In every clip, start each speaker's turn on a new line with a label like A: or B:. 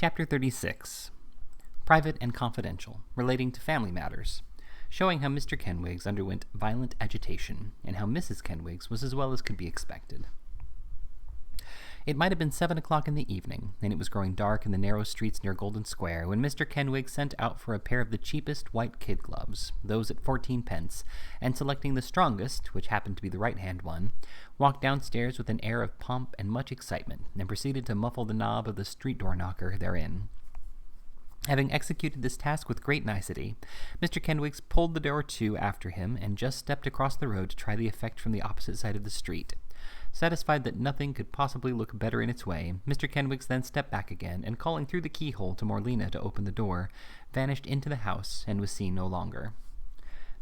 A: Chapter 36. Private and Confidential, relating to family matters, showing how Mr. Kenwigs underwent violent agitation, and how Mrs. Kenwigs was as well as could be expected. It might have been 7 o'clock in the evening, and it was growing dark in the narrow streets near Golden Square, when Mr. Kenwigs sent out for a pair of the cheapest white kid gloves, those at 14 pence, and selecting the strongest, which happened to be the right-hand one, walked downstairs with an air of pomp and much excitement, and proceeded to muffle the knob of the street door knocker therein. Having executed this task with great nicety, Mr. Kenwigs pulled the door to after him, and just stepped across the road to try the effect from the opposite side of the street. Satisfied that nothing could possibly look better in its way, Mr. Kenwigs then stepped back again, and calling through the keyhole to Morlina to open the door, vanished into the house, and was seen no longer.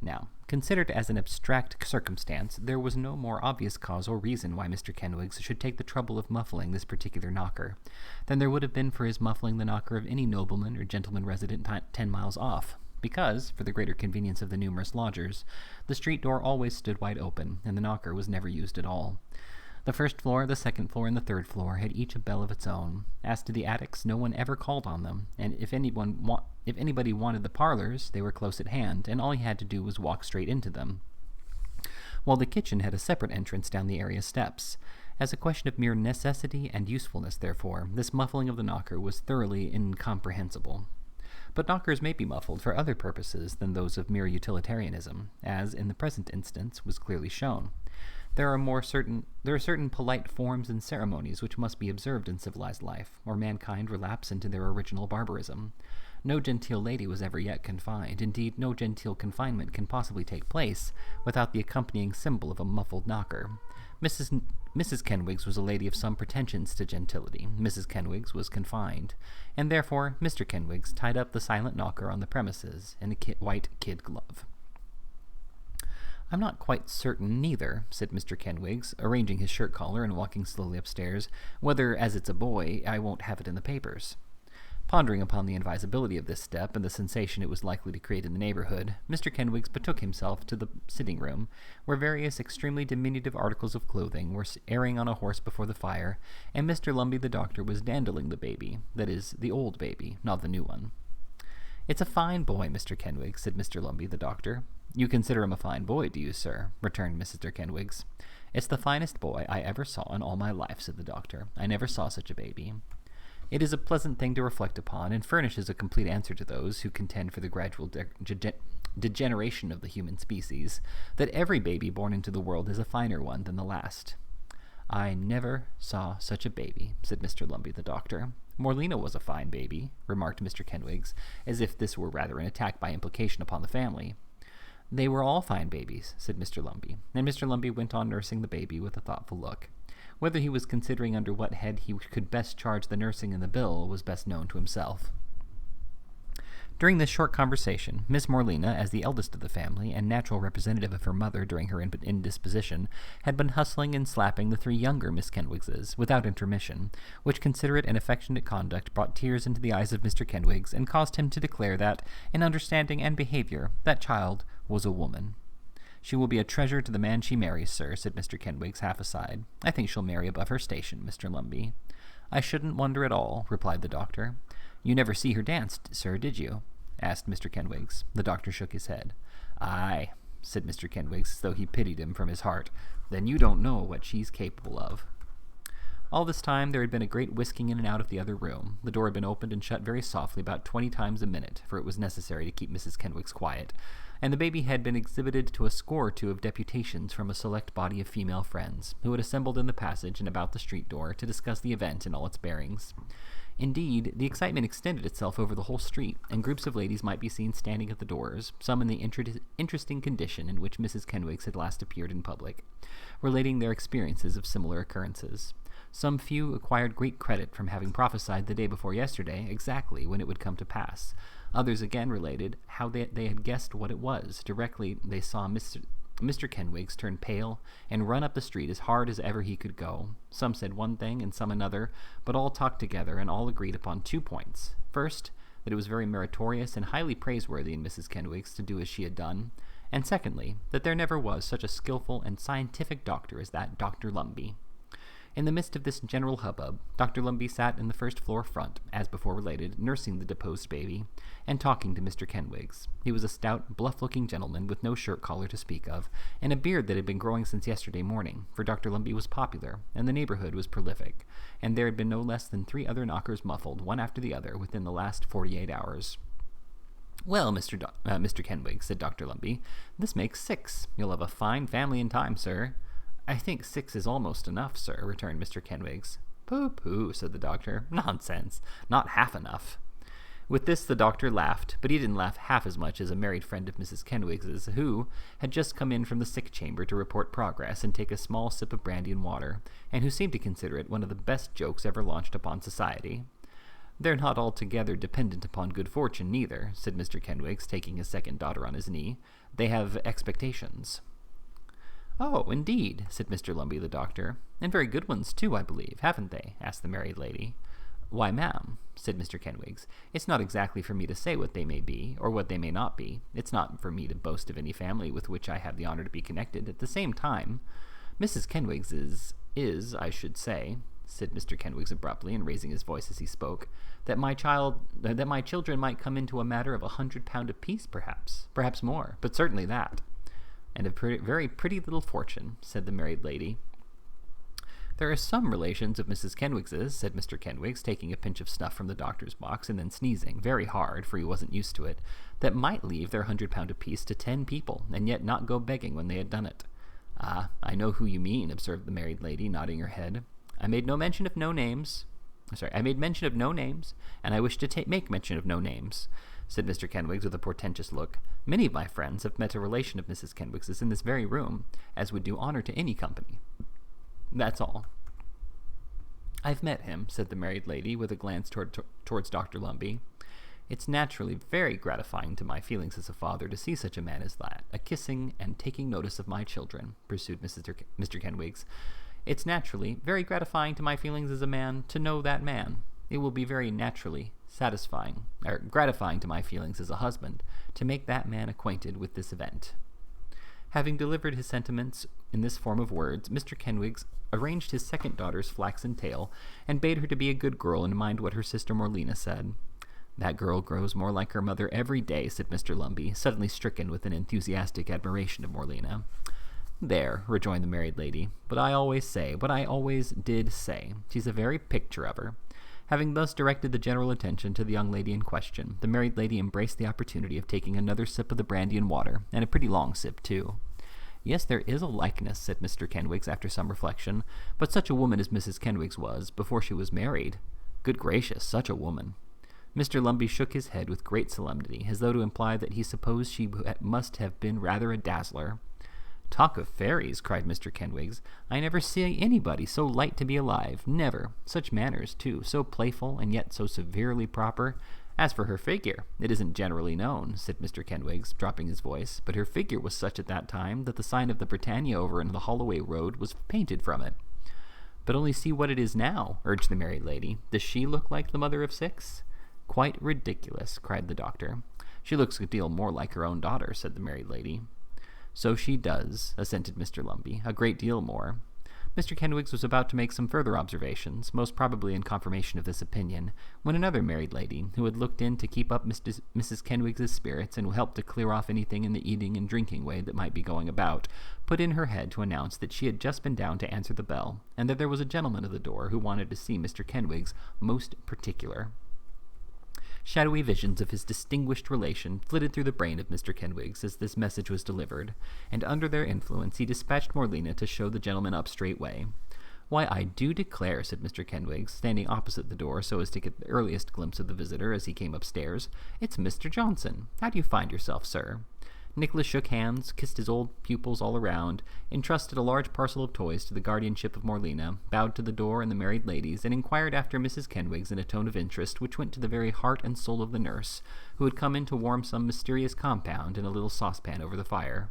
A: Now, considered as an abstract circumstance, there was no more obvious cause or reason why Mr. Kenwigs should take the trouble of muffling this particular knocker, than there would have been for his muffling the knocker of any nobleman or gentleman resident 10 miles off, because, for the greater convenience of the numerous lodgers, the street door always stood wide open, and the knocker was never used at all. The first floor, the second floor, and the third floor had each a bell of its own. As to the attics, no one ever called on them, and if anybody wanted the parlors, they were close at hand, and all he had to do was walk straight into them, while the kitchen had a separate entrance down the area steps. As a question of mere necessity and usefulness, therefore, this muffling of the knocker was thoroughly incomprehensible. But knockers may be muffled for other purposes than those of mere utilitarianism, as, in the present instance, was clearly shown. There are certain polite forms and ceremonies which must be observed in civilized life, or mankind relapse into their original barbarism. No genteel lady was ever yet confined. Indeed, no genteel confinement can possibly take place without the accompanying symbol of a muffled knocker. Mrs. Kenwigs was a lady of some pretensions to gentility. Mrs. Kenwigs was confined, and therefore Mr. Kenwigs tied up the silent knocker on the premises in a white kid glove. "I'm not quite certain, neither," said Mr. Kenwigs, arranging his shirt collar and walking slowly upstairs, "whether, as it's a boy, I won't have it in the papers." Pondering upon the advisability of this step and the sensation it was likely to create in the neighborhood, Mr. Kenwigs betook himself to the sitting-room, where various extremely diminutive articles of clothing were airing on a horse before the fire, and Mr. Lumby the doctor was dandling the baby, that is, the old baby, not the new one. "It's a fine boy, Mr. Kenwigs," said Mr. Lumby the doctor. "You consider him a fine boy, do you, sir?" returned Mr. Kenwigs. "It's the finest boy I ever saw in all my life," said the doctor. "I never saw such a baby." It is a pleasant thing to reflect upon, and furnishes a complete answer to those who contend for the gradual degeneration of the human species, that every baby born into the world is a finer one than the last. "I never saw such a baby," said Mr. Lumby the doctor. "Morlina was a fine baby," remarked Mr. Kenwigs, as if this were rather an attack by implication upon the family. "They were all fine babies," said Mr. Lumby, and Mr. Lumby went on nursing the baby with a thoughtful look. Whether he was considering under what head he could best charge the nursing in the bill was best known to himself. During this short conversation, Miss Morlina, as the eldest of the family, and natural representative of her mother during her indisposition, had been hustling and slapping the 3 younger Miss Kenwigses, without intermission, which considerate and affectionate conduct brought tears into the eyes of Mr. Kenwigs, and caused him to declare that, in understanding and behavior, that child was a woman. "She will be a treasure to the man she marries, sir," said Mr. Kenwigs, half aside. "I think she'll marry above her station, Mr. Lumby." "I shouldn't wonder at all," replied the doctor. "You never see her dance, sir, did you?" asked Mr. Kenwigs. The doctor shook his head. "Aye," said Mr. Kenwigs, as though he pitied him from his heart. "Then you don't know what she's capable of." All this time there had been a great whisking in and out of the other room. The door had been opened and shut very softly about 20 times a minute, for it was necessary to keep Mrs. Kenwigs quiet, and the baby had been exhibited to a score or 2 of deputations from a select body of female friends, who had assembled in the passage and about the street door to discuss the event in all its bearings. Indeed, the excitement extended itself over the whole street, and groups of ladies might be seen standing at the doors, some in the interesting condition in which Mrs. Kenwigs had last appeared in public, relating their experiences of similar occurrences. Some few acquired great credit from having prophesied the day before yesterday exactly when it would come to pass. Others again related how they had guessed what it was directly they saw Mr. Kenwigs turn pale and run up the street as hard as ever he could go. Some said one thing and some another, but all talked together and all agreed upon 2 points. First, that it was very meritorious and highly praiseworthy in Mrs. Kenwigs to do as she had done, and secondly, that there never was such a skillful and scientific doctor as that Dr. Lumby. In the midst of this general hubbub, Dr. Lumbey sat in the first-floor front, as before related, nursing the deposed baby, and talking to Mr. Kenwigs. He was a stout, bluff-looking gentleman with no shirt-collar to speak of, and a beard that had been growing since yesterday morning, for Dr. Lumbey was popular, and the neighborhood was prolific, and there had been no less than 3 other knockers muffled, one after the other, within the last 48 hours. "Well, Mr. Kenwigs," said Dr. Lumbey, "this makes 6. You'll have a fine family in time, sir." "I think 6 is almost enough, sir," returned Mr. Kenwigs. "Pooh," said the doctor. "Nonsense. Not half enough." With this the doctor laughed, but he didn't laugh half as much as a married friend of Mrs. Kenwigs's, who had just come in from the sick chamber to report progress and take a small sip of brandy and water, and who seemed to consider it one of the best jokes ever launched upon society. "They're not altogether dependent upon good fortune, neither," said Mr. Kenwigs, taking his second daughter on his knee. "They have expectations." "Oh, indeed," said Mr. Lumbey the doctor. "And very good ones, too, I believe, haven't they?" asked the married lady. "Why, ma'am," said Mr. Kenwigs, "it's not exactly for me to say what they may be, or what they may not be. It's not for me to boast of any family with which I have the honor to be connected. At the same time, Mrs. Kenwigs is, I should say," said Mr. Kenwigs abruptly, and raising his voice as he spoke, that my children might come into a matter of £100 apiece, perhaps more, but certainly that." "And a very pretty little fortune," said the married lady. "There are some relations of Mrs. Kenwigs's," said Mr. Kenwigs, taking a pinch of snuff from the doctor's box, and then sneezing, very hard, for he wasn't used to it, "that might leave their £100 apiece to 10 people, and yet not go begging when they had done it." "Ah, I know who you mean," observed the married lady, nodding her head. I made mention of no names, and I wish to make mention of no names," said Mr. Kenwigs with a portentous look. "Many of my friends have met a relation of Mrs. Kenwigs's in this very room, as would do honor to any company. That's all." "I've met him," said the married lady, with a glance towards Dr. Lumbey. "It's naturally very gratifying to my feelings as a father to see such a man as that, a-kissing and taking notice of my children," pursued Mr. Kenwigs. "It's naturally very gratifying to my feelings as a man to know that man. It will be very naturally gratifying to my feelings as a husband to make that man acquainted with this event." Having delivered his sentiments in this form of words, Mr. Kenwigs arranged his second daughter's flaxen tail, and bade her to be a good girl and mind what her sister Morlena said. "That girl grows more like her mother every day," said Mr. Lumbey, suddenly stricken with an enthusiastic admiration of Morlena. "There," rejoined the married lady, "but I always say what I always did say. She's a very picture of her." Having thus directed the general attention to the young lady in question, the married lady embraced the opportunity of taking another sip of the brandy and water, and a pretty long sip, too. "Yes, there is a likeness," said Mr. Kenwigs after some reflection, "but such a woman as Mrs. Kenwigs was, before she was married. Good gracious, such a woman." Mr. Lumbey shook his head with great solemnity, as though to imply that he supposed she must have been rather a dazzler. "Talk of fairies," cried Mr. Kenwigs, "I never see anybody so light to be alive, never. Such manners, too, so playful, and yet so severely proper. As for her figure, it isn't generally known," said Mr. Kenwigs, dropping his voice, "but her figure was such at that time that the sign of the Britannia over in the Holloway Road was painted from it." "But only see what it is now," urged the married lady. "Does she look like the mother of 6? "Quite ridiculous," cried the doctor. "She looks a deal more like her own daughter," said the married lady. "So she does," assented Mr. Lumbey, "a great deal more." Mr. Kenwigs was about to make some further observations, most probably in confirmation of this opinion, when another married lady, who had looked in to keep up Mrs. Kenwigs's spirits and help to clear off anything in the eating and drinking way that might be going about, put in her head to announce that she had just been down to answer the bell, and that there was a gentleman at the door who wanted to see Mr. Kenwigs most particular. Shadowy visions of his distinguished relation flitted through the brain of Mr. Kenwigs as this message was delivered, and under their influence he dispatched Morlena to show the gentleman up straightway. "Why, I do declare," said Mr. Kenwigs, standing opposite the door so as to get the earliest glimpse of the visitor as he came upstairs, "it's Mr. Johnson. How do you find yourself, sir?" Nicholas shook hands, kissed his old pupils all around, entrusted a large parcel of toys to the guardianship of Morlena, bowed to the door and the married ladies, and inquired after Mrs. Kenwigs in a tone of interest which went to the very heart and soul of the nurse, who had come in to warm some mysterious compound in a little saucepan over the fire.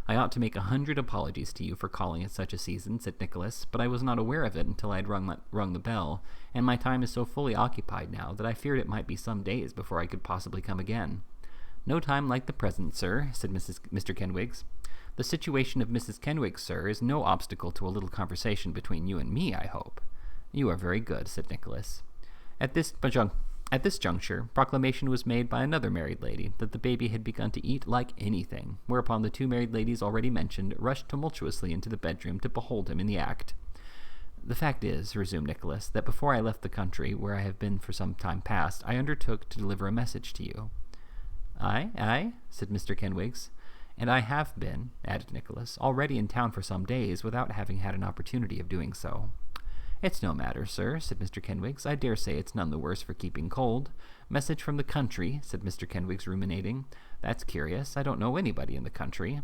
A: "I ought to make 100 apologies to you for calling at such a season," said Nicholas, "but I was not aware of it until I had rung the bell, and my time is so fully occupied now that I feared it might be some days before I could possibly come again." "No time like the present, sir," said Mr. Kenwigs. The situation of Mrs. Kenwigs, sir, is no obstacle to a little conversation between you and me, I hope." "You are very good," said Nicholas. At this juncture, proclamation was made by another married lady that the baby had begun to eat like anything, whereupon the two married ladies already mentioned rushed tumultuously into the bedroom to behold him in the act. "The fact is," resumed Nicholas, "that before I left the country, where I have been for some time past, I undertook to deliver a message to you." "Aye," said Mr. Kenwigs. "And I have been," added Nicholas, "already in town for some days, without having had an opportunity of doing so." "It's no matter, sir," said Mr. Kenwigs. "I dare say it's none the worse for keeping cold." "Message from the country," said Mr. Kenwigs, ruminating. "That's curious. I don't know anybody in the country."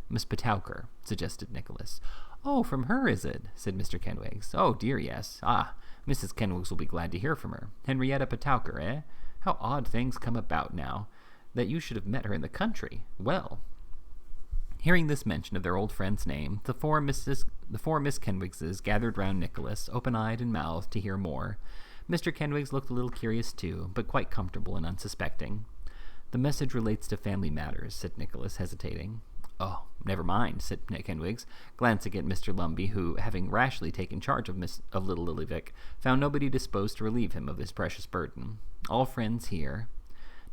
A: "Miss Petowker," suggested Nicholas. "Oh, from her, is it?" said Mr. Kenwigs. "Oh, dear, yes. Ah, Mrs. Kenwigs will be glad to hear from her. Henrietta Petowker, eh? How odd things come about now, that you should have met her in the country. Well." Hearing this mention of their old friend's name, the four Miss Kenwigses gathered round Nicholas, open-eyed and mouthed, to hear more. Mr. Kenwigs looked a little curious too, but quite comfortable and unsuspecting. "The message relates to family matters," said Nicholas, hesitating. "Oh, never mind," said Kenwigs, glancing at Mr. Lumby, who, having rashly taken charge of little Lillyvick, found nobody disposed to relieve him of his precious burden. "All friends here."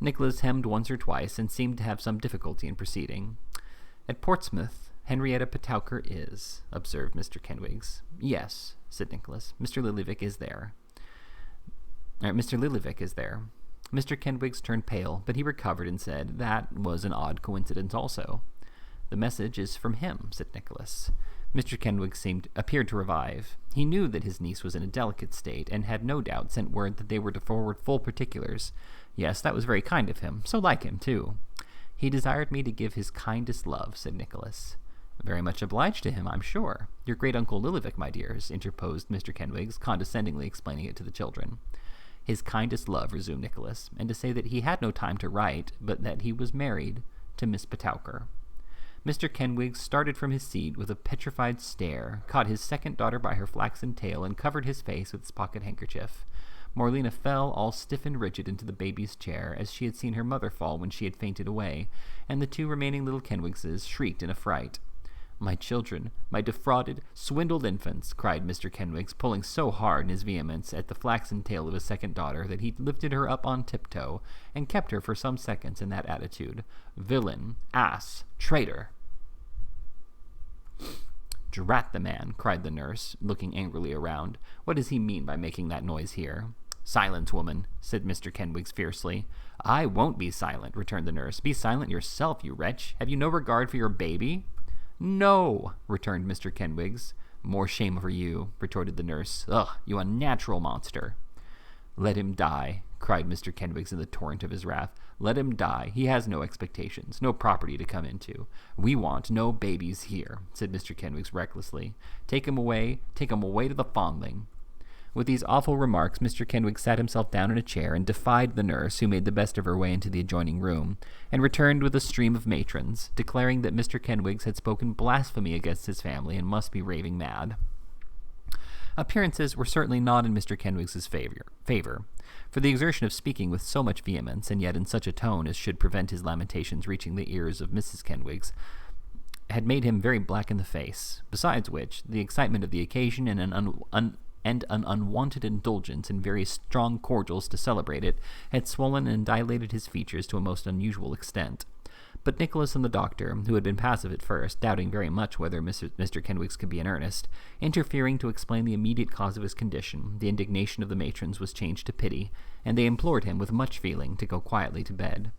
A: Nicholas hemmed once or twice, and seemed to have some difficulty in proceeding. "At Portsmouth, Henrietta Petowker is," observed Mr. Kenwigs. "Yes," said Nicholas. Mr. Lillyvick is there." Mr. Kenwigs turned pale, but he recovered and said that was an odd coincidence also. "The message is from him," said Nicholas. Mr. Kenwigs appeared to revive. He knew that his niece was in a delicate state, and had no doubt sent word that they were to forward full particulars. Yes, that was very kind of him. So like him, too. "He desired me to give his kindest love," said Nicholas. "Very much obliged to him, I'm sure. Your great-uncle Lillyvick, my dears," interposed Mr. Kenwigs, condescendingly explaining it to the children. "His kindest love," resumed Nicholas, "and to say that he had no time to write, but that he was married to Miss Petowker." Mr. Kenwigs started from his seat with a petrified stare, caught his second daughter by her flaxen tail, and covered his face with his pocket-handkerchief. Morlena fell, all stiff and rigid, into the baby's chair, as she had seen her mother fall when she had fainted away, and the two remaining little Kenwigses shrieked in affright. "My children, my defrauded, swindled infants!" cried Mr. Kenwigs, pulling so hard in his vehemence at the flaxen tail of his second daughter that he lifted her up on tiptoe, and kept her for some seconds in that attitude. "Villain! Ass! Traitor!" "Drat the man!" cried the nurse, looking angrily around. "What does he mean by making that noise here?" "Silence, woman!" said Mr. Kenwigs fiercely. "I won't be silent," returned the nurse. "Be silent yourself, you wretch! Have you no regard for your baby?" "No!" returned Mr. Kenwigs. "More shame for you," retorted the nurse. "Ugh, you unnatural monster!" "Let him die," cried Mr. Kenwigs in the torrent of his wrath. "Let him die. He has no expectations, no property to come into. We want no babies here," said Mr. Kenwigs recklessly. Take him away to the fondling." With these awful remarks, Mr. Kenwigs sat himself down in a chair and defied the nurse, who made the best of her way into the adjoining room, and returned with a stream of matrons, declaring that Mr. Kenwigs had spoken blasphemy against his family and must be raving mad. Appearances were certainly not in Mr. Kenwigs's favor, for the exertion of speaking with so much vehemence, and yet in such a tone as should prevent his lamentations reaching the ears of Mrs. Kenwigs, had made him very black in the face. Besides which, the excitement of the occasion and an unwonted indulgence in very strong cordials to celebrate it had swollen and dilated his features to a most unusual extent. But Nicholas and the doctor, who had been passive at first, doubting very much whether Mr. Kenwigs could be in earnest, interfering to explain the immediate cause of his condition, the indignation of the matrons was changed to pity, and they implored him with much feeling to go quietly to bed.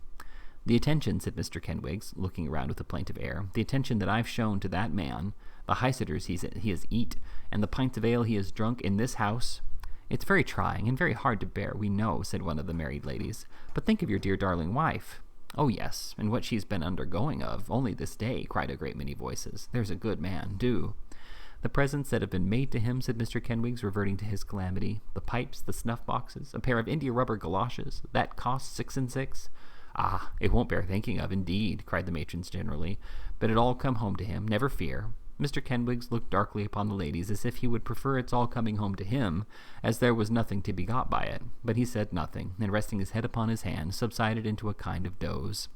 A: "The attention," said Mr. Kenwigs, looking around with a plaintive air, "the attention that I've shown to that man, the highsitters he has eat, and the pints of ale he has drunk in this house—" "It's very trying and very hard to bear, we know," said one of the married ladies. "But think of your dear darling wife." "Oh, yes, and what she's been undergoing of, only this day," cried a great many voices. "There's a good man, do." "The presents that have been made to him," said Mr. Kenwigs, reverting to his calamity, "the pipes, the snuff-boxes, a pair of india-rubber galoshes, that cost 6 and 6. "Ah, it won't bear thinking of, indeed," cried the matrons generally. "But it all come home to him, never fear." Mr. Kenwigs looked darkly upon the ladies, as if he would prefer its all coming home to him, as there was nothing to be got by it. But he said nothing, and resting his head upon his hand, subsided into a kind of doze.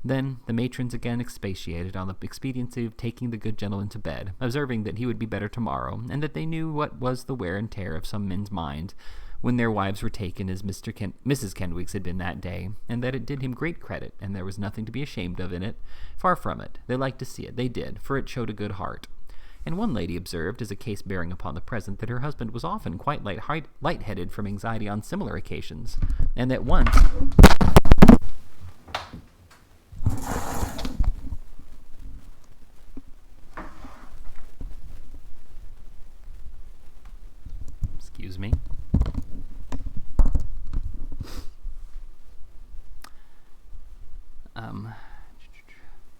A: Then the matrons again expatiated on the expediency of taking the good gentleman to bed, observing that he would be better tomorrow, and that they knew what was the wear and tear of some men's mind when their wives were taken as Mrs. Kenwigs had been that day, and that it did him great credit, and there was nothing to be ashamed of in it. Far from it. They liked to see it. They did, for it showed a good heart. And one lady observed, as a case bearing upon the present, that her husband was often quite light-headed from anxiety on similar occasions, and that once... Excuse me.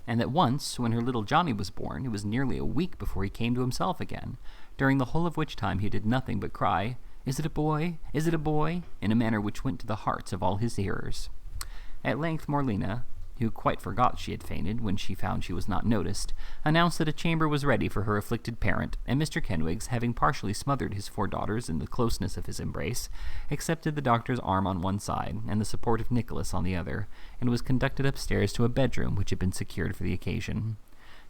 A: And that once, when her little Johnny was born, it was nearly a week before he came to himself again, during the whole of which time he did nothing but cry, "Is it a boy? Is it a boy?" in a manner which went to the hearts of all his hearers. At length Morlena, who quite forgot she had fainted when she found she was not noticed, announced that a chamber was ready for her afflicted parent, and Mr. Kenwigs, having partially smothered his 4 daughters in the closeness of his embrace, accepted the doctor's arm on one side and the support of Nicholas on the other, and was conducted upstairs to a bedroom which had been secured for the occasion.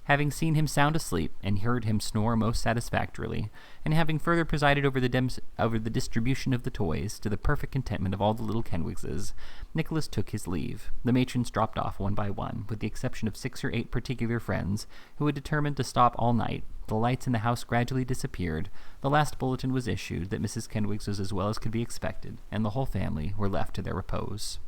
A: Having seen him sound asleep, and heard him snore most satisfactorily, and having further presided over the distribution of the toys, to the perfect contentment of all the little Kenwigses, Nicholas took his leave. The matrons dropped off one by one, with the exception of 6 or 8 particular friends, who had determined to stop all night. The lights in the house gradually disappeared, the last bulletin was issued that Mrs. Kenwigs was as well as could be expected, and the whole family were left to their repose.